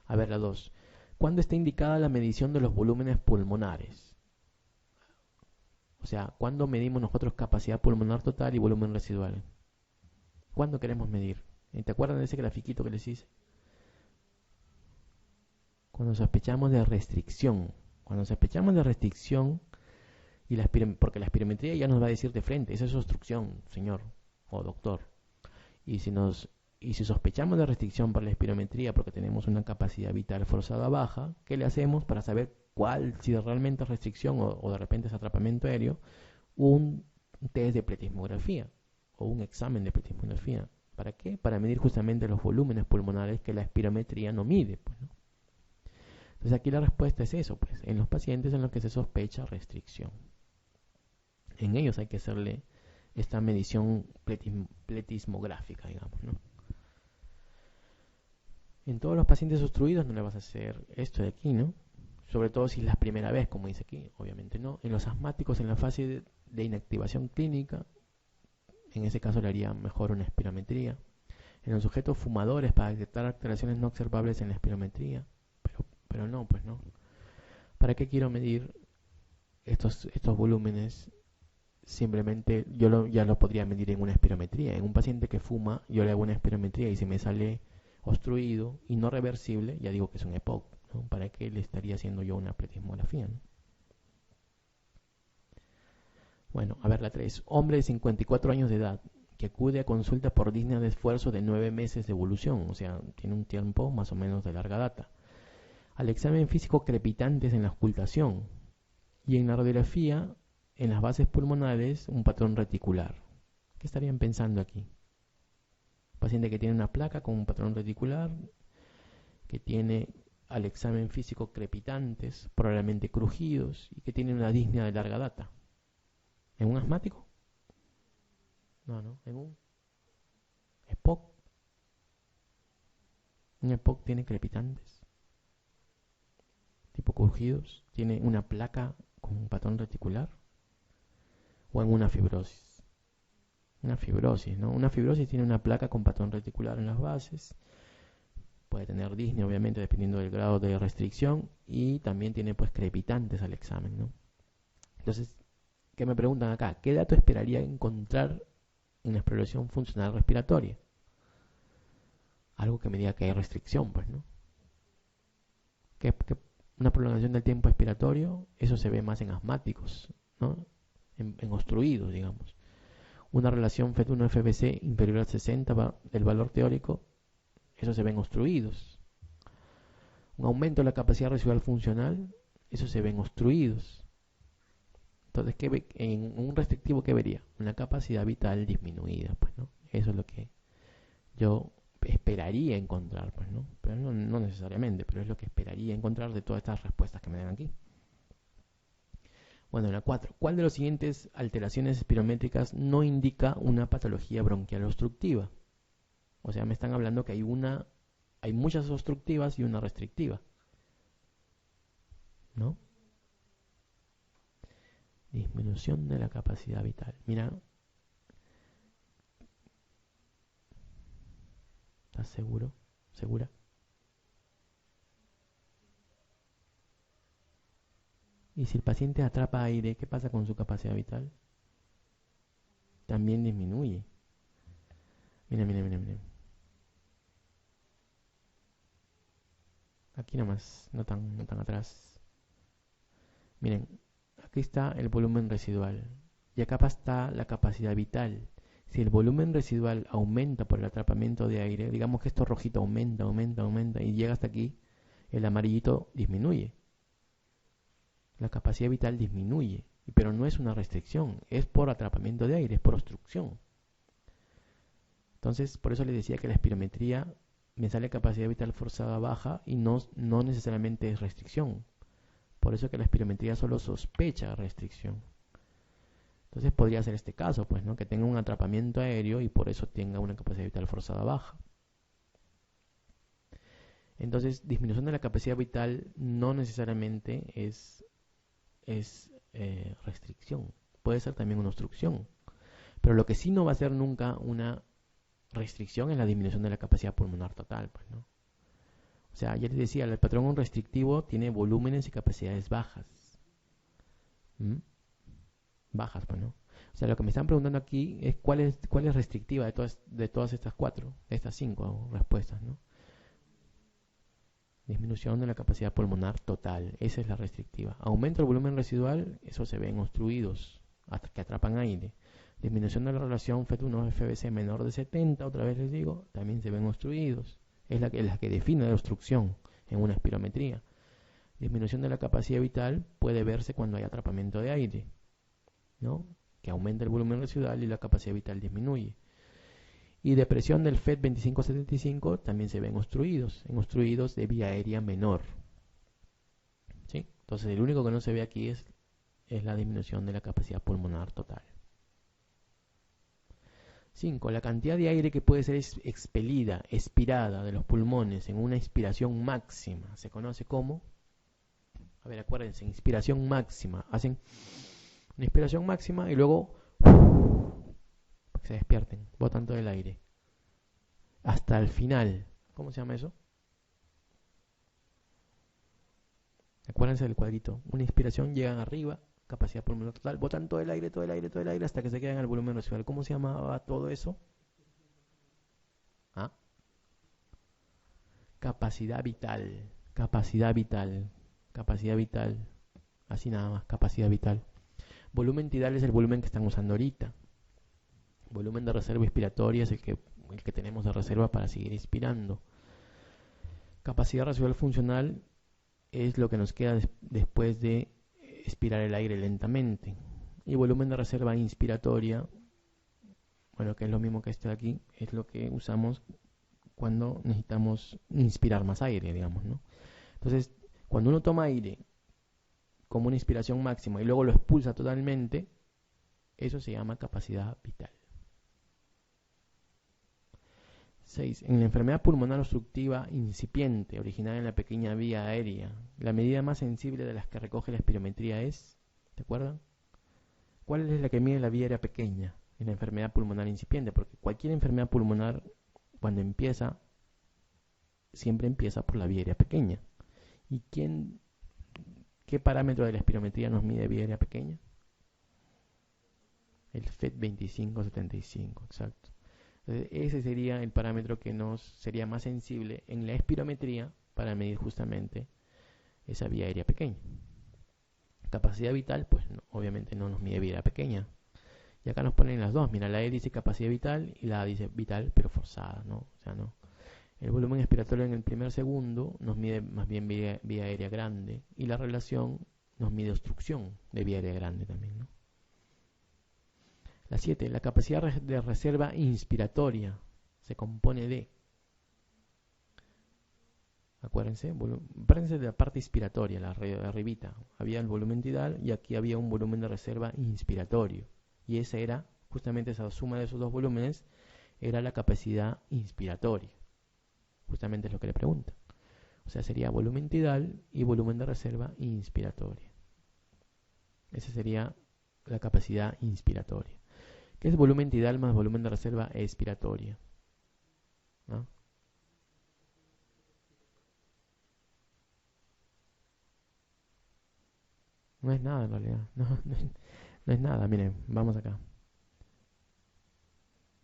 A ver, la 2. ¿Cuándo está indicada la medición de los volúmenes pulmonares? O sea, ¿cuándo medimos nosotros capacidad pulmonar total y volumen residual? ¿Cuándo queremos medir? ¿Te acuerdan de ese grafiquito que les hice? Cuando sospechamos de restricción. Cuando sospechamos de restricción, porque la espirometría ya nos va a decir de frente, esa es obstrucción, señor o doctor. Y si sospechamos de restricción por la espirometría porque tenemos una capacidad vital forzada baja, ¿qué le hacemos para saber si realmente es restricción o de repente es atrapamiento aéreo? Un test de pletismografía o un examen de pletismografía. ¿Para qué? Para medir justamente los volúmenes pulmonares que la espirometría no mide, pues, ¿no? Entonces aquí la respuesta es eso, pues, en los pacientes en los que se sospecha restricción. En ellos hay que hacerle esta medición pletismográfica, digamos, ¿no? En todos los pacientes obstruidos no le vas a hacer esto de aquí, ¿no? Sobre todo si es la primera vez, como dice aquí, obviamente no. En los asmáticos, en la fase de inactivación clínica, en ese caso le haría mejor una espirometría. En los sujetos fumadores, para detectar alteraciones no observables en la espirometría, pero no, pues no. ¿Para qué quiero medir estos volúmenes? Simplemente ya lo podría medir en una espirometría. En un paciente que fuma, yo le hago una espirometría y si me sale obstruido y no reversible, ya digo que es un EPOC, ¿no? ¿Para qué le estaría haciendo yo una pletismografía, ¿no? Bueno, a ver la 3. Hombre de 54 años de edad que acude a consulta por disnea de esfuerzo de 9 meses de evolución, o sea, tiene un tiempo más o menos de larga data. Al examen físico crepitantes en la auscultación y en la radiografía, en las bases pulmonares, un patrón reticular. ¿Qué estarían pensando aquí? Paciente que tiene una placa con un patrón reticular, que tiene al examen físico crepitantes, probablemente crujidos, y que tiene una disnea de larga data. ¿En un asmático? No, en un EPOC. Un EPOC tiene crepitantes, tipo crujidos, tiene una placa con un patrón reticular, o en una fibrosis. Una fibrosis, ¿no? Una fibrosis tiene una placa con patrón reticular en las bases, puede tener disnea obviamente dependiendo del grado de restricción y también tiene pues crepitantes al examen, ¿no? Entonces, ¿qué me preguntan acá? ¿Qué dato esperaría encontrar en la exploración funcional respiratoria? Algo que me diga que hay restricción, pues, ¿no? Que una prolongación del tiempo expiratorio, eso se ve más en asmáticos, ¿no? En obstruidos, digamos. Una relación FET1-FBC inferior al 60 del valor teórico, eso se ve en obstruidos. Un aumento de la capacidad residual funcional, eso se ve en obstruidos. Entonces, en un restrictivo, ¿qué vería? Una capacidad vital disminuida, pues, ¿no? Eso es lo que yo esperaría encontrar, pues, ¿no? Pero no necesariamente, pero es lo que esperaría encontrar de todas estas respuestas que me dan aquí. Bueno, la 4. ¿Cuál de las siguientes alteraciones espirométricas no indica una patología bronquial obstructiva? O sea, me están hablando que hay muchas obstructivas y una restrictiva, ¿no? Disminución de la capacidad vital. Mira, ¿estás seguro? ¿Segura? Y si el paciente atrapa aire, ¿qué pasa con su capacidad vital? También disminuye. Mira. Aquí nomás, no tan atrás. Miren, aquí está el volumen residual. Y acá está la capacidad vital. Si el volumen residual aumenta por el atrapamiento de aire, digamos que esto rojito aumenta y llega hasta aquí, el amarillito disminuye. La capacidad vital disminuye, pero no es una restricción, es por atrapamiento de aire, es por obstrucción. Entonces, por eso les decía que la espirometría me sale capacidad vital forzada baja y no necesariamente es restricción. Por eso que la espirometría solo sospecha restricción. Entonces podría ser este caso, pues, ¿no? Que tenga un atrapamiento aéreo y por eso tenga una capacidad vital forzada baja. Entonces, disminución de la capacidad vital no necesariamente es restricción. Puede ser también una obstrucción. Pero lo que sí no va a ser nunca una restricción es la disminución de la capacidad pulmonar total, pues, ¿no? O sea, ya les decía, el patrón restrictivo tiene volúmenes y capacidades bajas. ¿Mm? Bajas, pues, ¿no? O sea, lo que me están preguntando aquí es cuál es restrictiva de todas estas estas 5 respuestas, ¿no? Disminución de la capacidad pulmonar total, esa es la restrictiva. Aumento del volumen residual, eso se ve en obstruidos, que atrapan aire. Disminución de la relación FET1-FBC menor de 70, otra vez les digo, también se ven obstruidos. Es la que define la obstrucción en una espirometría. Disminución de la capacidad vital puede verse cuando hay atrapamiento de aire, ¿no? Que aumenta el volumen residual y la capacidad vital disminuye. Y depresión del FET 25-75 también se ven en obstruidos de vía aérea menor. ¿Sí? Entonces el único que no se ve aquí es la disminución de la capacidad pulmonar total. 5. La cantidad de aire que puede ser expelida, expirada de los pulmones en una inspiración máxima se conoce como, a ver, acuérdense, inspiración máxima. Hacen una inspiración máxima y luego para que se despierten, botan todo el aire hasta el final. ¿Cómo se llama eso? Acuérdense del cuadrito. Una inspiración, llegan arriba, capacidad pulmonar total, botan todo el aire hasta que se quedan al volumen residual. ¿Cómo se llamaba todo eso? ¿Ah? Capacidad vital. Capacidad vital. Capacidad vital. Así nada más, capacidad vital. Volumen tidal es el volumen que están usando ahorita. Volumen de reserva inspiratoria es el que tenemos de reserva para seguir inspirando. Capacidad residual funcional es lo que nos queda después de expirar el aire lentamente. Y volumen de reserva inspiratoria, bueno, que es lo mismo que este de aquí, es lo que usamos cuando necesitamos inspirar más aire, digamos, ¿no? Entonces, cuando uno toma aire como una inspiración máxima y luego lo expulsa totalmente, eso se llama capacidad vital. 6. En la enfermedad pulmonar obstructiva incipiente, originada en la pequeña vía aérea, la medida más sensible de las que recoge la espirometría es, ¿te acuerdan? ¿Cuál es la que mide la vía aérea pequeña en la enfermedad pulmonar incipiente? Porque cualquier enfermedad pulmonar, cuando empieza, siempre empieza por la vía aérea pequeña. ¿Y qué parámetro de la espirometría nos mide vía aérea pequeña? El FET 25-75, exacto. Entonces, ese sería el parámetro que nos sería más sensible en la espirometría para medir justamente esa vía aérea pequeña. Capacidad vital, pues no, obviamente no nos mide vía aérea pequeña. Y acá nos ponen las dos. Mira, la E dice capacidad vital y la A dice vital pero forzada, ¿no? O sea, no. El volumen expiratorio en el primer segundo nos mide más bien vía aérea grande y la relación nos mide obstrucción de vía aérea grande también, ¿no? La 7. La capacidad de reserva inspiratoria se compone de, acuérdense de la parte inspiratoria, la arribita. Había el volumen tidal y aquí había un volumen de reserva inspiratorio. Y esa era, justamente esa suma de esos dos volúmenes, era la capacidad inspiratoria. Justamente es lo que le pregunta. O sea, sería volumen tidal y volumen de reserva inspiratoria. Esa sería la capacidad inspiratoria. ¿Qué es volumen tidal más volumen de reserva expiratoria? ¿No? No es nada en realidad. No es nada. Miren, vamos acá.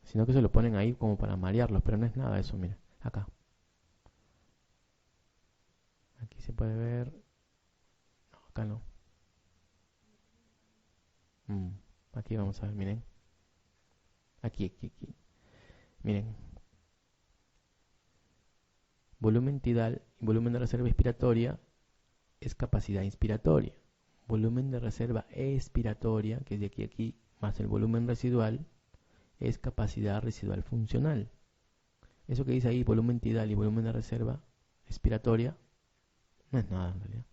Sino que se lo ponen ahí como para marearlos, pero no es nada eso, miren. Acá. Aquí se puede ver. No, acá no. Aquí vamos a ver, miren. Aquí. Miren. Volumen tidal y volumen de reserva inspiratoria es capacidad inspiratoria. Volumen de reserva expiratoria, que es de aquí a aquí, más el volumen residual, es capacidad residual funcional. Eso que dice ahí, volumen tidal y volumen de reserva expiratoria, no es nada en realidad.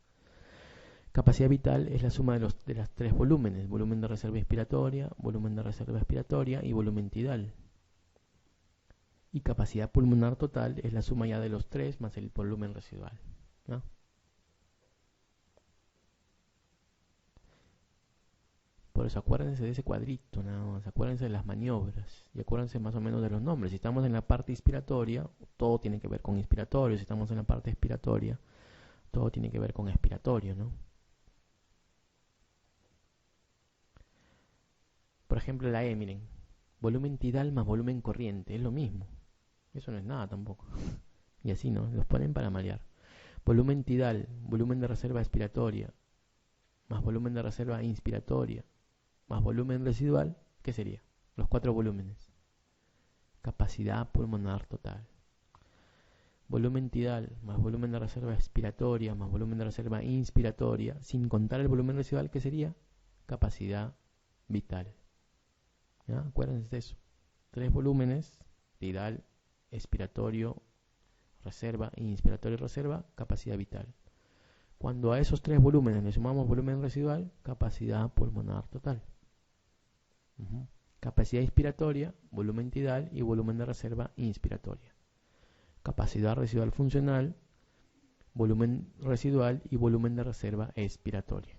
Capacidad vital es la suma de las tres volúmenes, volumen de reserva inspiratoria, volumen de reserva expiratoria y volumen tidal. Y capacidad pulmonar total es la suma ya de los tres más el volumen residual, ¿no? Por eso acuérdense de ese cuadrito, nada más. Acuérdense de las maniobras y acuérdense más o menos de los nombres. Si estamos en la parte inspiratoria, todo tiene que ver con inspiratorio. Si estamos en la parte expiratoria, todo tiene que ver con expiratorio, ¿no? Por ejemplo, la E, miren. Volumen tidal más volumen corriente. Es lo mismo. Eso no es nada tampoco. Y así, ¿no? Los ponen para marear. Volumen tidal, volumen de reserva expiratoria, más volumen de reserva inspiratoria, más volumen residual, ¿qué sería? Los 4 volúmenes. Capacidad pulmonar total. Volumen tidal, más volumen de reserva expiratoria, más volumen de reserva inspiratoria, sin contar el volumen residual, ¿qué sería? Capacidad vital. ¿Ya? Acuérdense de eso. 3 volúmenes, tidal, expiratorio, reserva, inspiratorio y reserva, capacidad vital. Cuando a esos 3 volúmenes le sumamos volumen residual, capacidad pulmonar total. Capacidad inspiratoria, volumen tidal y volumen de reserva inspiratoria. Capacidad residual funcional, volumen residual y volumen de reserva expiratoria.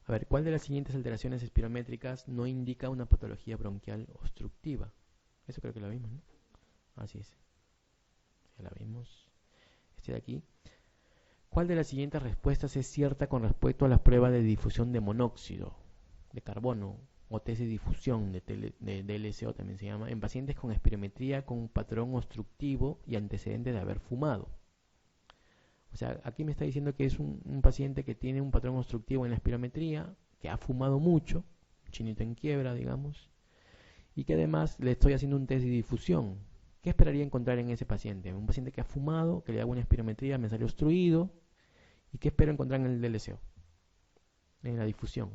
A ver, ¿cuál de las siguientes alteraciones espirométricas no indica una patología bronquial obstructiva? Eso creo que lo vimos, ¿no? Así es. Ya la vimos. Este de aquí. ¿Cuál de las siguientes respuestas es cierta con respecto a las pruebas de difusión de monóxido de carbono o test de difusión de DLCO también se llama, en pacientes con espirometría con un patrón obstructivo y antecedentes de haber fumado? O sea, aquí me está diciendo que es un paciente que tiene un patrón obstructivo en la espirometría, que ha fumado mucho, chinito en quiebra, digamos, y que además le estoy haciendo un test de difusión. ¿Qué esperaría encontrar en ese paciente? Un paciente que ha fumado, que le hago una espirometría, me salió obstruido. ¿Y qué espero encontrar en el DLCO? En la difusión.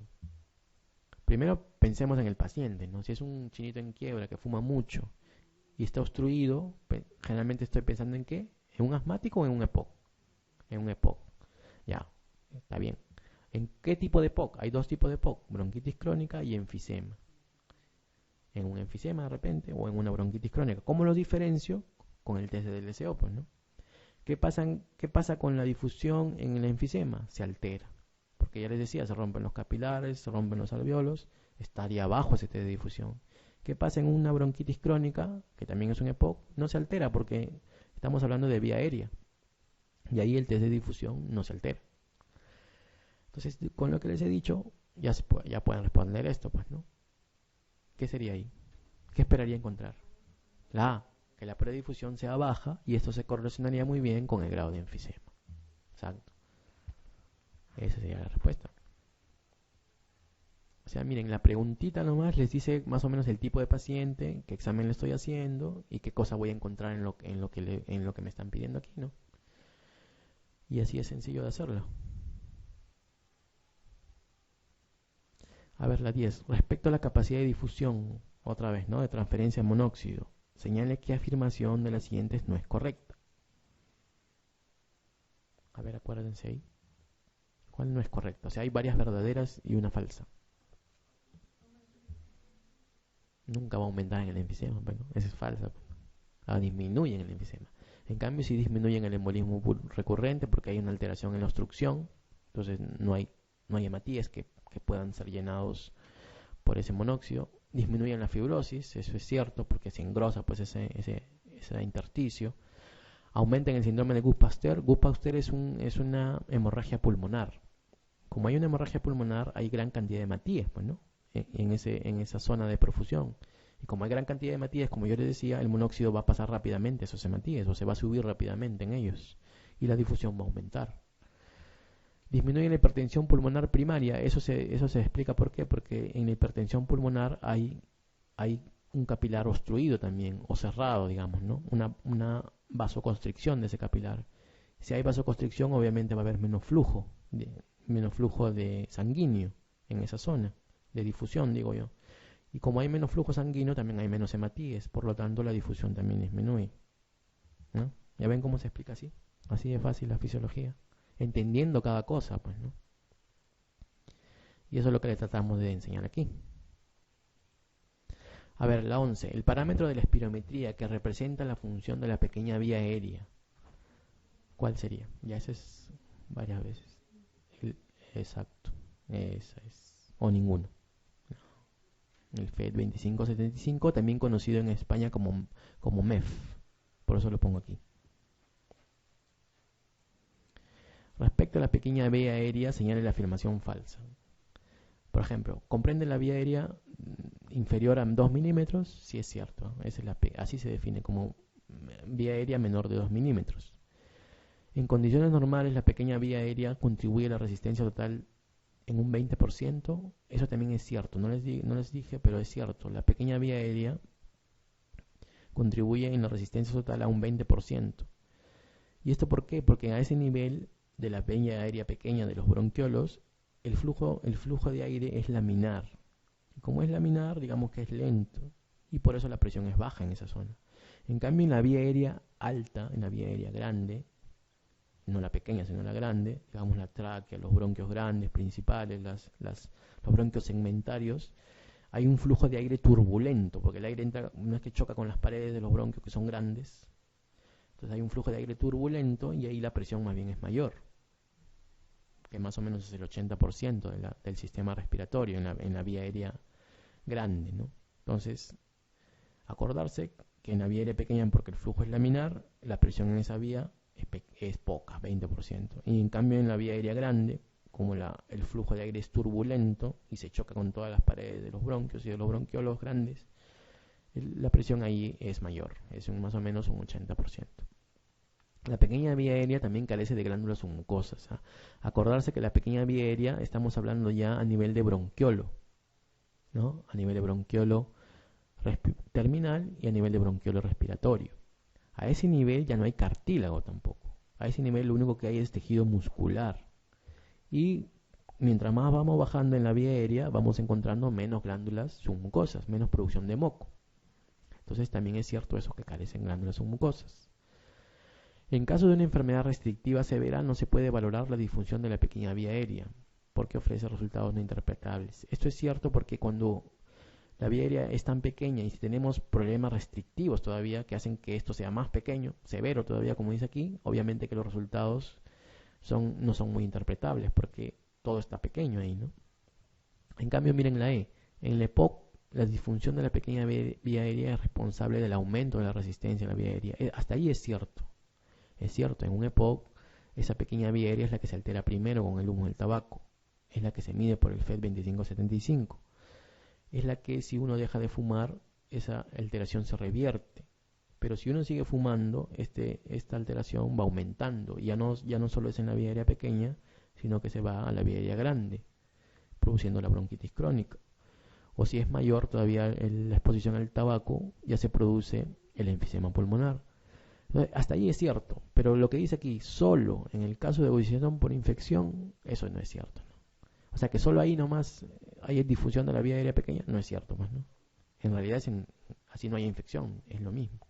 Primero pensemos en el paciente, ¿no? Si es un chinito en quiebra que fuma mucho y está obstruido, generalmente estoy pensando en qué, en un asmático o en un EPOC. En un EPOC. Ya, está bien. ¿En qué tipo de EPOC? Hay 2 tipos de EPOC, bronquitis crónica y enfisema. En un enfisema de repente o en una bronquitis crónica. ¿Cómo lo diferencio? Con el test de DLCO, pues, ¿no? ¿Qué pasa con la difusión en el enfisema? Se altera. Porque ya les decía, se rompen los capilares, se rompen los alveolos, estaría bajo ese test de difusión. ¿Qué pasa en una bronquitis crónica, que también es un EPOC? No se altera porque estamos hablando de vía aérea. Y ahí el test de difusión no se altera. Entonces, con lo que les he dicho, ya pueden responder esto, pues, ¿no? ¿Qué sería ahí? ¿Qué esperaría encontrar? La A, que la predifusión sea baja y esto se correlacionaría muy bien con el grado de enfisema. Exacto. Esa sería la respuesta. O sea, miren, la preguntita nomás les dice más o menos el tipo de paciente, qué examen le estoy haciendo y qué cosa voy a encontrar en lo que me están pidiendo aquí, ¿no? Y así es sencillo de hacerlo. A ver, la 10. Respecto a la capacidad de difusión, otra vez, ¿no? De transferencia de monóxido, señale qué afirmación de las siguientes no es correcta. A ver, acuérdense ahí. ¿Cuál no es correcta? O sea, hay varias verdaderas y una falsa. Nunca va a aumentar en el enfisema, bueno, esa es falsa. Disminuye en el enfisema. En cambio, si disminuye en el embolismo recurrente porque hay una alteración en la obstrucción, entonces no hay hematíes que puedan ser llenados por ese monóxido. Disminuye en la fibrosis, eso es cierto, porque se engrosa pues ese intersticio. Aumenta en el síndrome de Guth-Pasteur. Guth-Pasteur es una hemorragia pulmonar. Como hay una hemorragia pulmonar, hay gran cantidad de hematíes, pues, ¿no? En esa zona de profusión. Y como hay gran cantidad de hematíes, como yo les decía, el monóxido va a pasar rápidamente a esos hematíes, o se va a subir rápidamente en ellos, y la difusión va a aumentar. Disminuye la hipertensión pulmonar primaria. Eso se explica por qué, porque en la hipertensión pulmonar hay un capilar obstruido también, o cerrado, digamos, ¿no? Una vasoconstricción de ese capilar. Si hay vasoconstricción, obviamente va a haber menos flujo de sanguíneo en esa zona, de difusión, digo yo. Y como hay menos flujo sanguíneo, también hay menos hematíes, por lo tanto la difusión también disminuye, ¿no? ¿Ya ven cómo se explica así? Así de fácil la fisiología, entendiendo cada cosa, pues, ¿no? Y eso es lo que le tratamos de enseñar aquí. A ver, la 11. El parámetro de la espirometría que representa la función de la pequeña vía aérea. ¿Cuál sería? Ya ese es varias veces. Exacto. Esa es. O ninguno. El FED 2575, también conocido en España como MEF. Por eso lo pongo aquí. Respecto a la pequeña vía aérea, señale la afirmación falsa. Por ejemplo, ¿comprende la vía aérea inferior a 2 milímetros? Sí, es cierto. Así se define como vía aérea menor de 2 milímetros. En condiciones normales, la pequeña vía aérea contribuye a la resistencia total en un 20%. Eso también es cierto. No les dije, pero es cierto. La pequeña vía aérea contribuye en la resistencia total a un 20%. ¿Y esto por qué? Porque a ese nivel de la vía aérea pequeña de los bronquiolos, el flujo de aire es laminar. Y como es laminar, digamos que es lento. Y por eso la presión es baja en esa zona. En cambio, en la vía aérea alta, en la vía aérea grande, no la pequeña, sino la grande, digamos la tráquea, los bronquios grandes, principales, los bronquios segmentarios, hay un flujo de aire turbulento, porque el aire entra, no es que choca con las paredes de los bronquios que son grandes, entonces hay un flujo de aire turbulento y ahí la presión más bien es mayor, que más o menos es el 80% del sistema respiratorio en la vía aérea grande, ¿no? Entonces, acordarse que en la vía aérea pequeña, porque el flujo es laminar, la presión en esa vía es poca, 20%. Y en cambio en la vía aérea grande, como el flujo de aire es turbulento y se choca con todas las paredes de los bronquios y de los bronquiolos grandes, la presión ahí es mayor, es más o menos un 80%. La pequeña vía aérea también carece de glándulas o mucosas. Acordarse que la pequeña vía aérea estamos hablando ya a nivel de bronquiolo, ¿no? A nivel de bronquiolo terminal y a nivel de bronquiolo respiratorio. A ese nivel ya no hay cartílago tampoco. A ese nivel lo único que hay es tejido muscular. Y mientras más vamos bajando en la vía aérea, vamos encontrando menos glándulas submucosas, menos producción de moco. Entonces también es cierto eso, que carecen glándulas submucosas. En caso de una enfermedad restrictiva severa, no se puede valorar la disfunción de la pequeña vía aérea, porque ofrece resultados no interpretables. Esto es cierto porque cuando la vía aérea es tan pequeña y si tenemos problemas restrictivos todavía que hacen que esto sea más pequeño, severo todavía como dice aquí, obviamente que los resultados no son muy interpretables porque todo está pequeño ahí, ¿no? En cambio, miren la E. En la EPOC, la disfunción de la pequeña vía aérea es responsable del aumento de la resistencia en la vía aérea. Hasta ahí es cierto. Es cierto, en un EPOC, esa pequeña vía aérea es la que se altera primero con el humo del tabaco. Es la que se mide por el FED 2575. Es la que si uno deja de fumar, esa alteración se revierte. Pero si uno sigue fumando, esta alteración va aumentando. Ya no solo es en la vía aérea pequeña, sino que se va a la vía aérea grande, produciendo la bronquitis crónica. O si es mayor todavía la exposición al tabaco, ya se produce el enfisema pulmonar. Entonces, hasta ahí es cierto, pero lo que dice aquí, solo en el caso de ebullición por infección, eso no es cierto, ¿no? O sea que solo ahí nomás hay difusión de la vía aérea pequeña, no es cierto, pues, ¿no? En realidad así no hay infección, es lo mismo.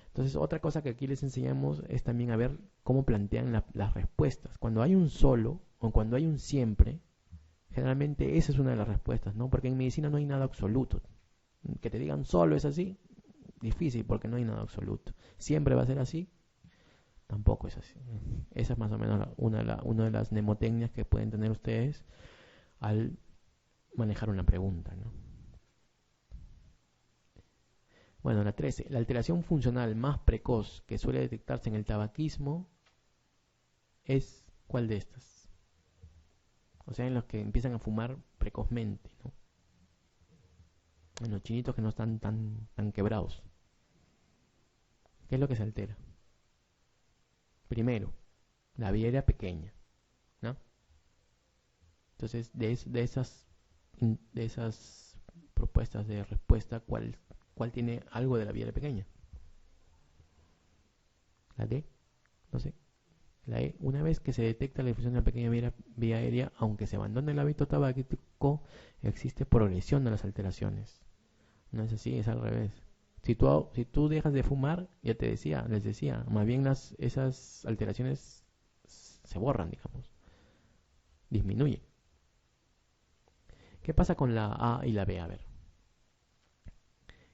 Entonces, otra cosa que aquí les enseñamos es también a ver cómo plantean las respuestas. Cuando hay un solo o cuando hay un siempre, generalmente esa es una de las respuestas, ¿no? Porque en medicina no hay nada absoluto. Que te digan solo es así, difícil porque no hay nada absoluto. Siempre va a ser así, tampoco es así. Esa es más o menos una de las mnemotecnias que pueden tener ustedes al manejar una pregunta, ¿no? Bueno, la 13. La alteración funcional más precoz que suele detectarse en el tabaquismo es ¿cuál de estas? O sea, en los que empiezan a fumar precozmente, ¿no? En los chinitos que no están tan quebrados. ¿Qué es lo que se altera? Primero, la vía aérea pequeña, ¿no? Entonces, de esas propuestas de respuesta, ¿cuál tiene algo de la vía aérea pequeña? La D, no sé. La E, una vez que se detecta la difusión de la pequeña vía aérea, aunque se abandone el hábito tabáquico, existe progresión de las alteraciones. No es así, es al revés. Si tú dejas de fumar, ya les decía, más bien esas alteraciones se borran, digamos, disminuyen. ¿Qué pasa con la A y la B? A ver.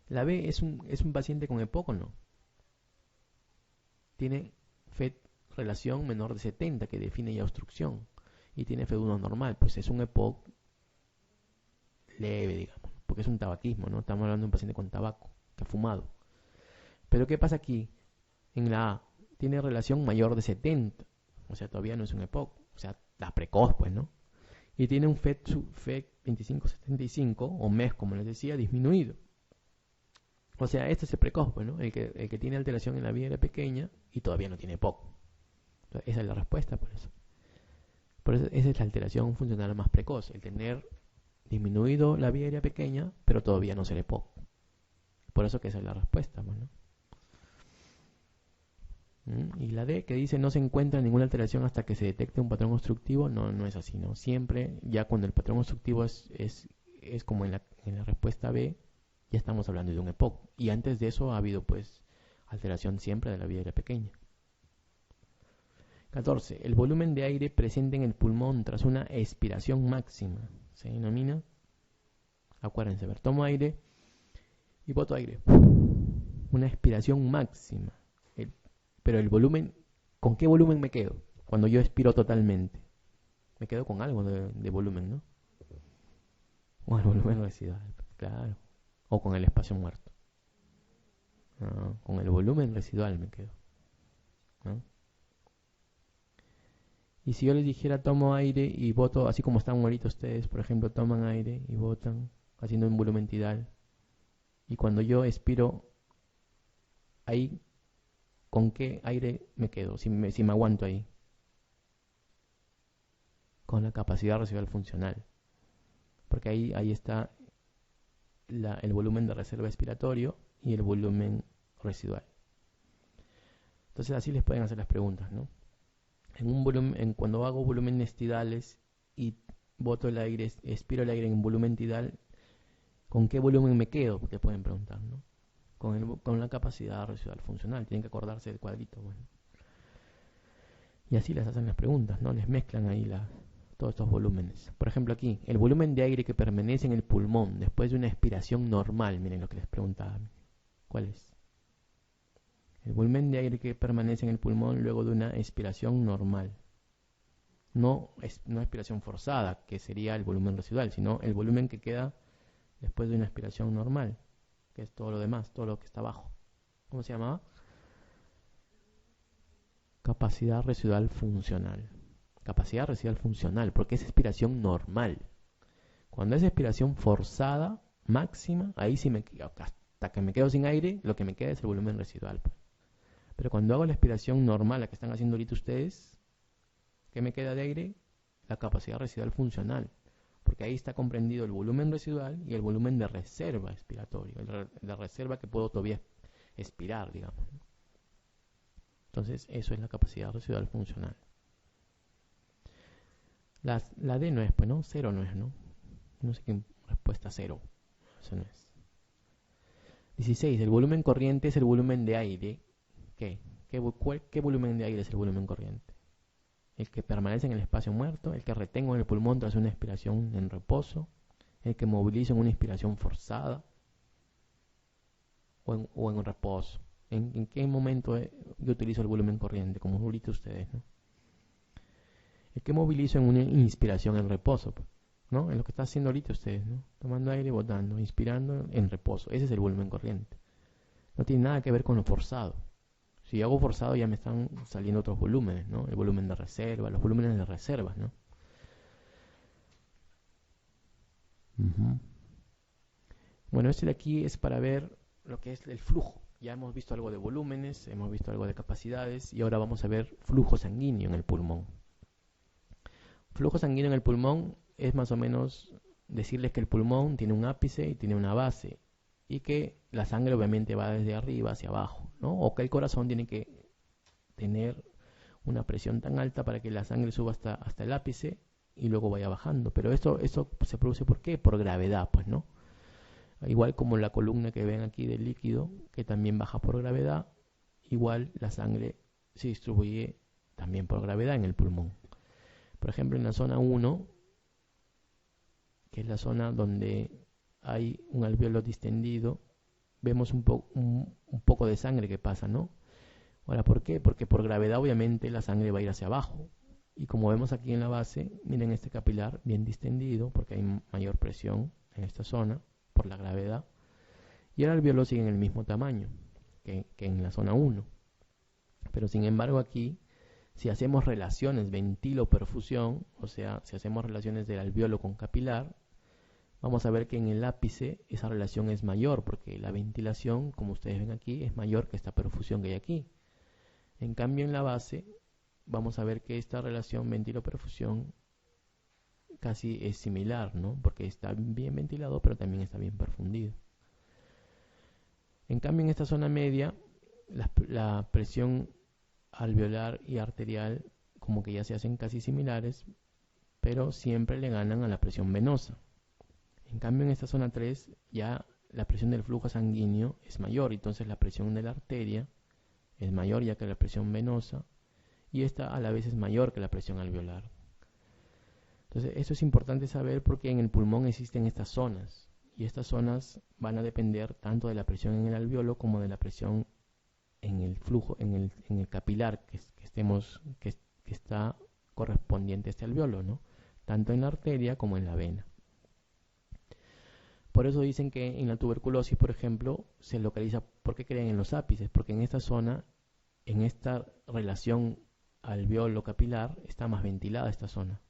La B es un paciente con EPOC, ¿o no? Tiene FED relación menor de 70 que define ya obstrucción. y tiene FeV1 normal, pues es un EPOC leve, digamos, porque es un tabaquismo, ¿no? Estamos hablando de un paciente con tabaco, que ha fumado. Pero ¿qué pasa aquí? En la A, tiene relación mayor de 70, o sea, todavía no es un EPOC, o sea, la precoz, pues, ¿no? Y tiene un FET 25-75, o MES, como les decía, disminuido. O sea, este es el precoz, pues, ¿no? El que tiene alteración en la vía aérea pequeña y todavía no tiene EPOC. Entonces, esa es la respuesta, por eso. Por eso, esa es la alteración funcional más precoz, el tener disminuido la vía aérea pequeña, pero todavía no ser EPOC. Por eso que esa es la respuesta, pues, ¿no? Y la D, que dice no se encuentra ninguna alteración hasta que se detecte un patrón obstructivo, no es así, ¿no? Siempre, ya cuando el patrón obstructivo es como en la respuesta B, ya estamos hablando de un EPOC. Y antes de eso ha habido, pues, alteración siempre de la vía aérea pequeña. 14. El volumen de aire presente en el pulmón tras una expiración máxima se denomina, acuérdense, ver, tomo aire y boto aire. Una expiración máxima. Pero el volumen, ¿con qué volumen me quedo? Cuando yo expiro totalmente. Me quedo con algo de volumen, ¿no? O el volumen residual, claro. O con el espacio muerto. No, con el volumen residual me quedo, ¿no? Y si yo les dijera tomo aire y boto, así como están ahorita ustedes, por ejemplo, toman aire y botan, haciendo un volumen tidal. Y cuando yo expiro, ahí, ¿con qué aire me quedo? Si me aguanto ahí. Con la capacidad residual funcional. Porque ahí está el volumen de reserva expiratorio y el volumen residual. Entonces así les pueden hacer las preguntas, ¿no? Cuando hago volúmenes tidales y boto el aire, expiro el aire en un volumen tidal, ¿con qué volumen me quedo? Te pueden preguntar, ¿no? Con la capacidad residual funcional. Tienen que acordarse del cuadrito, bueno. Y así les hacen las preguntas, ¿no? Les mezclan ahí todos estos volúmenes. Por ejemplo aquí, el volumen de aire que permanece en el pulmón después de una expiración normal. Miren lo que les preguntaba. ¿Cuál es? El volumen de aire que permanece en el pulmón luego de una expiración normal. No expiración forzada, que sería el volumen residual, sino el volumen que queda después de una expiración normal, que es todo lo demás, todo lo que está abajo. ¿Cómo se llamaba? Capacidad residual funcional. Capacidad residual funcional, porque es expiración normal. Cuando es expiración forzada, máxima, ahí sí hasta que me quedo sin aire, lo que me queda es el volumen residual. Pero cuando hago la expiración normal, la que están haciendo ahorita ustedes, ¿qué me queda de aire? La capacidad residual funcional. Porque ahí está comprendido el volumen residual y el volumen de reserva expiratorio. La reserva que puedo todavía expirar, digamos. Entonces, eso es la capacidad residual funcional. La D no es, pues, ¿no? Cero no es, ¿no? No sé qué respuesta cero. Eso no es. 16. El volumen corriente es el volumen de aire. ¿Qué volumen de aire es el volumen corriente? El que permanece en el espacio muerto, el que retengo en el pulmón tras una expiración en reposo, el que movilizo en una inspiración forzada o en un reposo. ¿En qué momento yo utilizo el volumen corriente? Como ahorita ustedes, ¿no? El que movilizo en una inspiración en reposo, ¿no? En lo que está haciendo ahorita ustedes, ¿no? Tomando aire y botando, inspirando en reposo. Ese es el volumen corriente. No tiene nada que ver con lo forzado. Si hago forzado ya me están saliendo otros volúmenes, ¿no? El volumen de reserva, los volúmenes de reservas, ¿no? Bueno, este de aquí es para ver lo que es el flujo. Ya hemos visto algo de volúmenes, hemos visto algo de capacidades y ahora vamos a ver flujo sanguíneo en el pulmón. Flujo sanguíneo en el pulmón es más o menos decirles que el pulmón tiene un ápice y tiene una base y que la sangre obviamente va desde arriba hacia abajo, ¿no? O que el corazón tiene que tener una presión tan alta para que la sangre suba hasta el ápice y luego vaya bajando. Pero esto se produce ¿por qué? Por gravedad, pues, ¿no? Igual como la columna que ven aquí del líquido, que también baja por gravedad, igual la sangre se distribuye también por gravedad en el pulmón. Por ejemplo, en la zona 1, que es la zona donde hay un alveolo distendido, vemos un poco de sangre que pasa, ¿no? Ahora, ¿por qué? Porque por gravedad obviamente la sangre va a ir hacia abajo. Y como vemos aquí en la base, miren este capilar bien distendido porque hay mayor presión en esta zona por la gravedad. Y el alveolo sigue en el mismo tamaño que en la zona 1. Pero sin embargo aquí, si hacemos relaciones ventilo-perfusión, o sea, si hacemos relaciones del alveolo con capilar, vamos a ver que en el ápice esa relación es mayor, porque la ventilación, como ustedes ven aquí, es mayor que esta perfusión que hay aquí. En cambio en la base, vamos a ver que esta relación ventilo-perfusión casi es similar, ¿no? Porque está bien ventilado, pero también está bien perfundido. En cambio en esta zona media, la presión alveolar y arterial como que ya se hacen casi similares, pero siempre le ganan a la presión venosa. En cambio en esta zona 3 ya la presión del flujo sanguíneo es mayor, entonces la presión de la arteria es mayor ya que la presión venosa, y esta a la vez es mayor que la presión alveolar. Entonces esto es importante saber porque en el pulmón existen estas zonas, y estas zonas van a depender tanto de la presión en el alveolo como de la presión en el flujo, en el capilar que está correspondiente a este alveolo, ¿no? Tanto en la arteria como en la vena. Por eso dicen que en la tuberculosis, por ejemplo, se localiza, ¿por qué creen en los ápices? Porque en esta zona, en esta relación alveolo capilar, está más ventilada esta zona,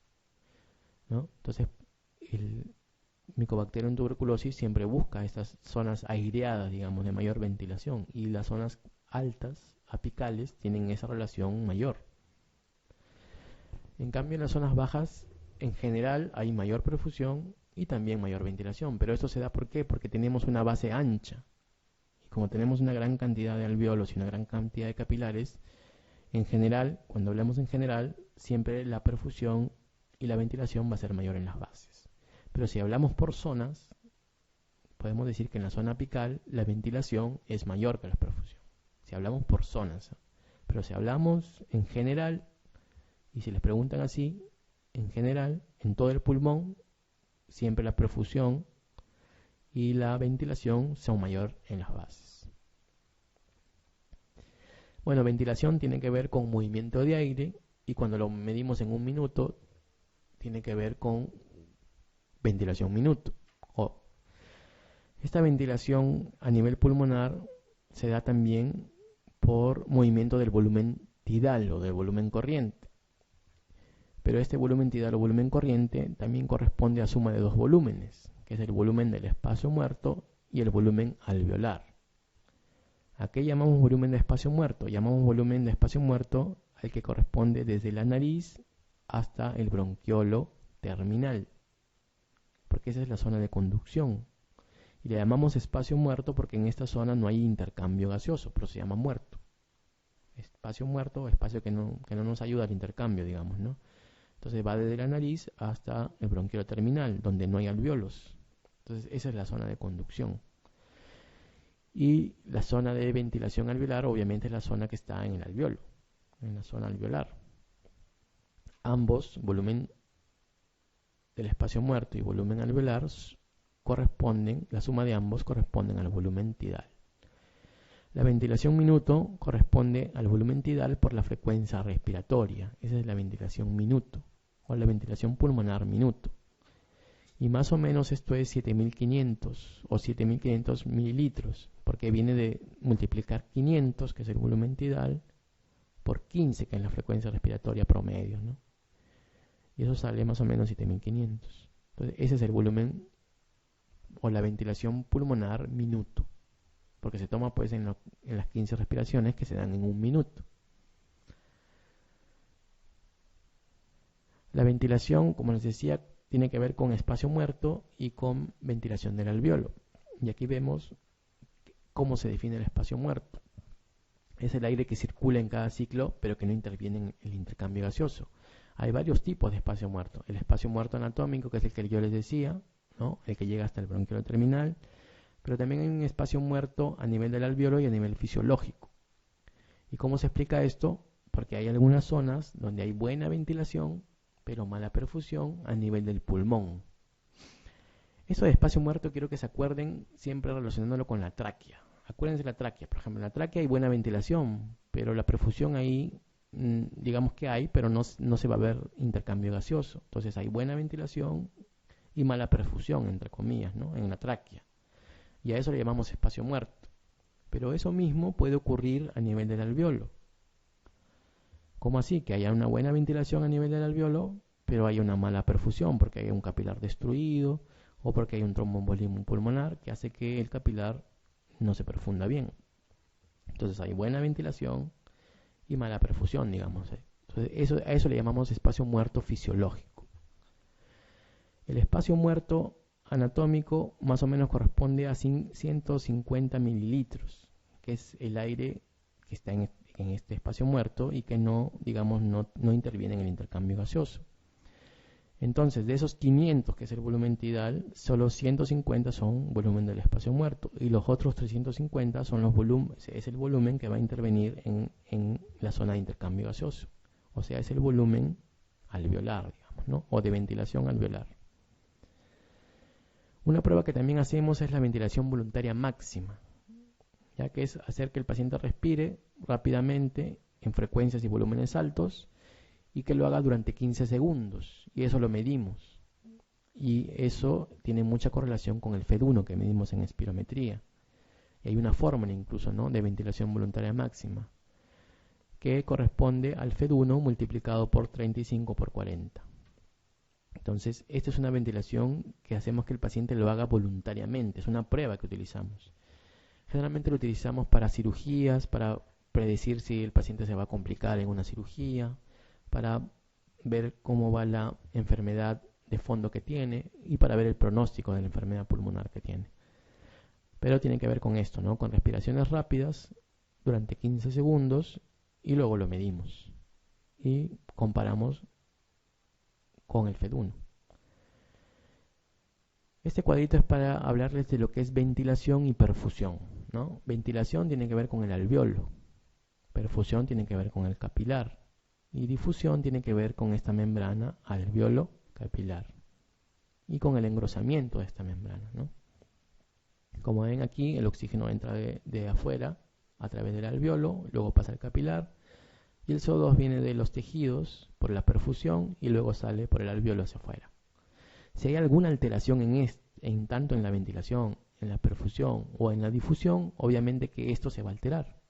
¿no? Entonces, el Mycobacterium en tuberculosis siempre busca estas zonas aireadas, digamos, de mayor ventilación, y las zonas altas, apicales, tienen esa relación mayor. En cambio, en las zonas bajas, en general, hay mayor perfusión y también mayor ventilación. Pero esto se da ¿por qué? Porque tenemos una base ancha. Y como tenemos una gran cantidad de alveolos y una gran cantidad de capilares, en general, cuando hablamos en general, siempre la perfusión y la ventilación va a ser mayor en las bases. Pero si hablamos por zonas, podemos decir que en la zona apical la ventilación es mayor que la perfusión. Si hablamos por zonas, ¿eh? Pero si hablamos en general, y si les preguntan así, en general, en todo el pulmón, siempre la perfusión y la ventilación son mayor en las bases. Bueno, ventilación tiene que ver con movimiento de aire, y cuando lo medimos en un minuto, tiene que ver con ventilación minuto. Esta ventilación a nivel pulmonar se da también por movimiento del volumen tidal o del volumen corriente. Pero este volumen tidal o volumen corriente también corresponde a suma de dos volúmenes, que es el volumen del espacio muerto y el volumen alveolar. ¿A qué llamamos volumen de espacio muerto? Llamamos volumen de espacio muerto al que corresponde desde la nariz hasta el bronquiolo terminal, porque esa es la zona de conducción. Y le llamamos espacio muerto porque en esta zona no hay intercambio gaseoso, pero se llama muerto. Espacio muerto, espacio que no nos ayuda al intercambio, digamos, ¿no? Entonces va desde la nariz hasta el bronquiolo terminal, donde no hay alveolos. Entonces esa es la zona de conducción. Y la zona de ventilación alveolar obviamente es la zona que está en el alveolo, en la zona alveolar. Ambos, volumen del espacio muerto y volumen alveolar, corresponden, la suma de ambos corresponden al volumen tidal. La ventilación minuto corresponde al volumen tidal por la frecuencia respiratoria. Esa es la ventilación minuto o la ventilación pulmonar minuto. Y más o menos esto es 7500 o 7500 mililitros, porque viene de multiplicar 500, que es el volumen tidal, por 15, que es la frecuencia respiratoria promedio, ¿no? Y eso sale más o menos 7500. Entonces ese es el volumen o la ventilación pulmonar minuto, porque se toma pues en las 15 respiraciones que se dan en un minuto. La ventilación, como les decía, tiene que ver con espacio muerto y con ventilación del alveolo. Y aquí vemos cómo se define el espacio muerto. Es el aire que circula en cada ciclo, pero que no interviene en el intercambio gaseoso. Hay varios tipos de espacio muerto. El espacio muerto anatómico, que es el que yo les decía, ¿no? El que llega hasta el bronquiolo terminal. Pero también hay un espacio muerto a nivel del alveolo y a nivel fisiológico. ¿Y cómo se explica esto? Porque hay algunas zonas donde hay buena ventilación, pero mala perfusión a nivel del pulmón. Eso de espacio muerto quiero que se acuerden siempre relacionándolo con la tráquea. Acuérdense la tráquea, por ejemplo, en la tráquea hay buena ventilación, pero la perfusión ahí digamos que hay, pero no se va a ver intercambio gaseoso. Entonces hay buena ventilación y mala perfusión, entre comillas, ¿no? En la tráquea. Y a eso le llamamos espacio muerto. Pero eso mismo puede ocurrir a nivel del alveolo. ¿Cómo así? Que haya una buena ventilación a nivel del alveolo, pero hay una mala perfusión porque hay un capilar destruido o porque hay un tromboembolismo pulmonar que hace que el capilar no se perfunda bien. Entonces hay buena ventilación y mala perfusión, digamos. Entonces a eso le llamamos espacio muerto fisiológico. El espacio muerto anatómico más o menos corresponde a 150 mililitros, que es el aire que está en este espacio muerto y que no interviene en el intercambio gaseoso. Entonces, de esos 500, que es el volumen tidal, solo 150 son volumen del espacio muerto y los otros 350 son es el volumen que va a intervenir en la zona de intercambio gaseoso. O sea, es el volumen alveolar, digamos, ¿no? O de ventilación alveolar. Una prueba que también hacemos es la ventilación voluntaria máxima, ya que es hacer que el paciente respire rápidamente en frecuencias y volúmenes altos y que lo haga durante 15 segundos, y eso lo medimos. Y eso tiene mucha correlación con el FED1 que medimos en espirometría. Y hay una fórmula incluso, ¿no?, de ventilación voluntaria máxima, que corresponde al FED1 multiplicado por 35 por 40. Entonces, esta es una ventilación que hacemos que el paciente lo haga voluntariamente, es una prueba que utilizamos. Generalmente lo utilizamos para cirugías, para predecir si el paciente se va a complicar en una cirugía, para ver cómo va la enfermedad de fondo que tiene y para ver el pronóstico de la enfermedad pulmonar que tiene. Pero tiene que ver con esto, ¿no? Con respiraciones rápidas durante 15 segundos y luego lo medimos y comparamos con el FED1. Este cuadrito es para hablarles de lo que es ventilación y perfusión, ¿no? Ventilación tiene que ver con el alveolo, perfusión tiene que ver con el capilar y difusión tiene que ver con esta membrana alveolo capilar y con el engrosamiento de esta membrana, ¿no? Como ven aquí, el oxígeno entra de afuera a través del alveolo, luego pasa al capilar y el CO2 viene de los tejidos por la perfusión y luego sale por el alveolo hacia afuera. Si hay alguna alteración tanto en la ventilación, en la perfusión o en la difusión, obviamente que esto se va a alterar.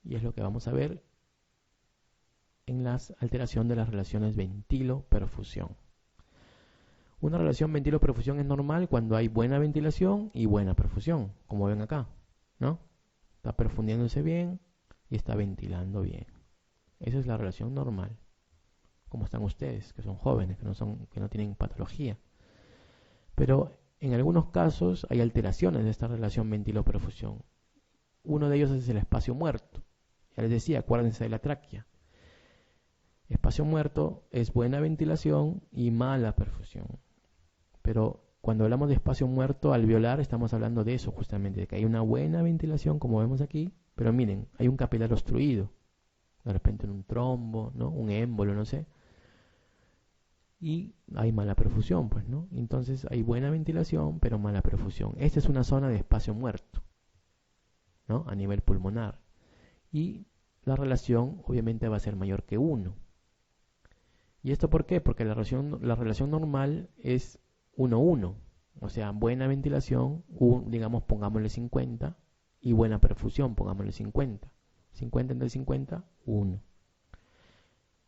Y es lo que vamos a ver en la alteración de las relaciones ventilo-perfusión. Una relación ventilo-perfusión es normal cuando hay buena ventilación y buena perfusión, como ven acá, ¿no? Está perfundiéndose bien y está ventilando bien. Esa es la relación normal. Como están ustedes, que son jóvenes, que no tienen patología. Pero en algunos casos hay alteraciones de esta relación ventilo-perfusión. Uno de ellos es el espacio muerto. Ya les decía, acuérdense de la tráquea. Espacio muerto es buena ventilación y mala perfusión. Pero cuando hablamos de espacio muerto alveolar estamos hablando de eso justamente, de que hay una buena ventilación como vemos aquí, pero miren, hay un capilar obstruido, de repente en un trombo, ¿no?, un émbolo, no sé, y hay mala perfusión, pues, ¿no? Entonces hay buena ventilación pero mala perfusión. Esta es una zona de espacio muerto, ¿no?, a nivel pulmonar, y la relación obviamente va a ser mayor que 1. ¿Y esto por qué? Porque la relación normal es 1-1, o sea, buena ventilación, digamos, pongámosle 50, y buena perfusión, pongámosle 50. 50 entre 50, 1.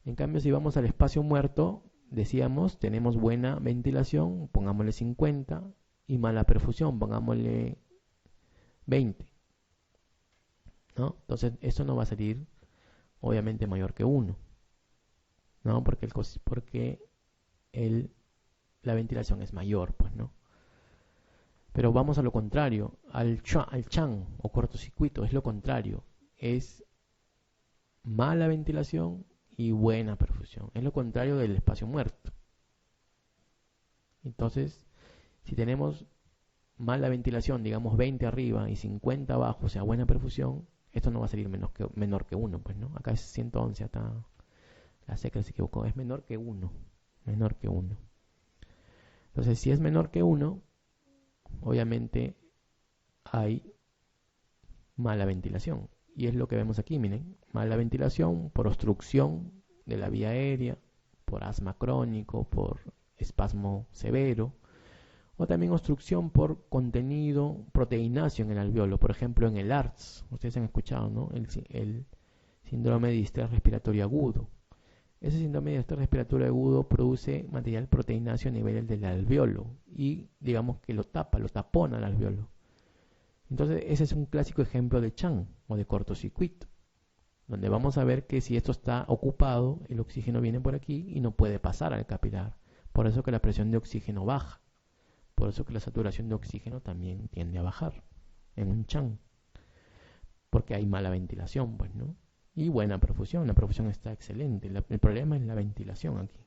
En cambio, si vamos al espacio muerto, decíamos, tenemos buena ventilación, pongámosle 50, y mala perfusión, pongámosle 20. ¿No? Entonces, esto no va a salir, obviamente, mayor que 1. ¿No? Porque la ventilación es mayor, pues, ¿no? Pero vamos a lo contrario, al CHAN o cortocircuito, es lo contrario, es mala ventilación y buena perfusión, es lo contrario del espacio muerto. Entonces, si tenemos mala ventilación, digamos 20 arriba y 50 abajo, o sea, buena perfusión, esto no va a salir menor que 1, pues, ¿no? Acá es 111, hasta la secla se equivocó, es menor que 1, menor que 1. Entonces, si es menor que 1, obviamente hay mala ventilación. Y es lo que vemos aquí, miren, mala ventilación por obstrucción de la vía aérea, por asma crónico, por espasmo severo, o también obstrucción por contenido proteínáceo en el alveolo, por ejemplo en el ARDS, ustedes han escuchado, ¿no? El síndrome de distrés respiratorio agudo. Ese síndrome de distrés respiratorio agudo produce material proteínáceo a nivel del alveolo y digamos que lo tapona el alveolo. Entonces ese es un clásico ejemplo de CHAN o de cortocircuito, donde vamos a ver que si esto está ocupado, el oxígeno viene por aquí y no puede pasar al capilar. Por eso que la presión de oxígeno baja. Por eso que la saturación de oxígeno también tiende a bajar en un CHAN. Porque hay mala ventilación, pues, ¿no? Y buena perfusión. La perfusión está excelente. El problema es la ventilación aquí.